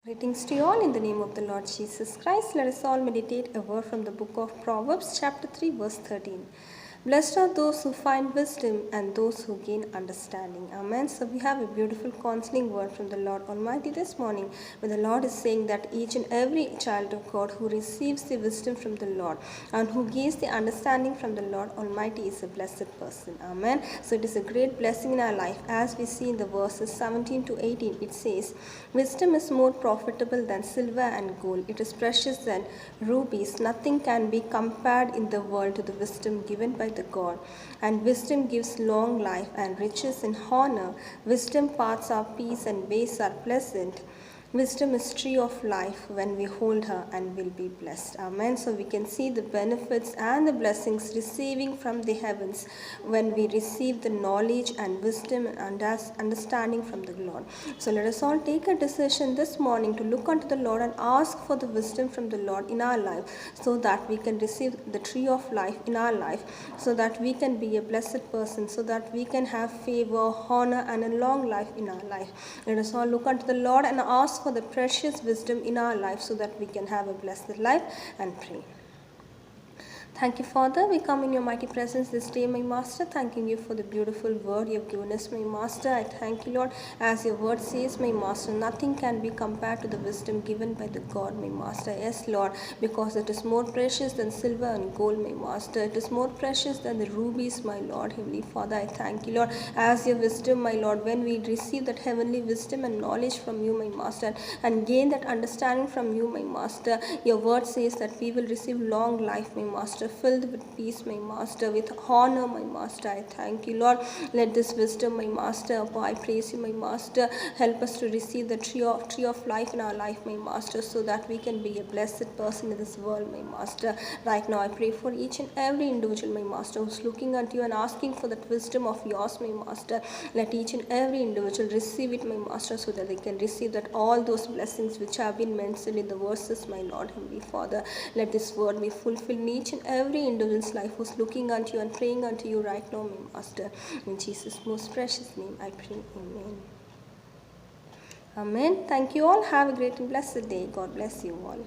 Greetings to you all in the name of the Lord Jesus Christ. Let us all meditate a word from the book of Proverbs, chapter 3, verse 13. Blessed are those who find wisdom and those who gain understanding. Amen. So we have a beautiful counseling word from the Lord Almighty this morning, where the Lord is saying that each and every child of God who receives the wisdom from the Lord and who gains the understanding from the Lord Almighty is a blessed person. Amen. So it is a great blessing in our life. As we see in the verses 17 to 18, it says, wisdom is more profitable than silver and gold. It is precious than rubies. Nothing can be compared in the world to the wisdom given by the God. And wisdom gives long life and riches and honor. Wisdom paths are peace and ways are pleasant. Wisdom is tree of life. When we hold her and will be blessed. Amen. So we can see the benefits and the blessings receiving from the heavens when we receive the knowledge and wisdom and understanding from the Lord. So let us all take a decision this morning to look unto the Lord and ask for the wisdom from the Lord in our life, so that we can receive the tree of life in our life, so that we can be a blessed person, so that we can have favor, honor, and a long life in our life. Let us all look unto the Lord and ask for the precious wisdom in our life, so that we can have a blessed life, and pray. Thank you, Father. We come in your mighty presence this day, my Master, thanking you for the beautiful word you have given us, my Master. I thank you, Lord. As your word says, my Master, nothing can be compared to the wisdom given by the God, my Master. Yes, Lord, because it is more precious than silver and gold, my Master. It is more precious than the rubies, my Lord, Heavenly Father. I thank you, Lord. As your wisdom, my Lord, when we receive that heavenly wisdom and knowledge from you, my Master, and gain that understanding from you, my Master, your word says that we will receive long life, my Master, filled with peace, my Master, with honor, my Master. I thank you, Lord. Let this wisdom, my Master, I praise you, my Master, help us to receive the tree of life in our life, my Master, so that we can be a blessed person in this world, my Master. Right now I pray for each and every individual, my Master, who's looking unto you and asking for that wisdom of yours, my Master. Let each and every individual receive it, my Master, so that they can receive that all those blessings which have been mentioned in the verses, my Lord, Heavenly Father. Let this word be fulfilled in each and every individual's life who's looking unto you and praying unto you right now, my Master. In Jesus' most precious name I pray. Amen. Amen. Thank you all. Have a great and blessed day. God bless you all.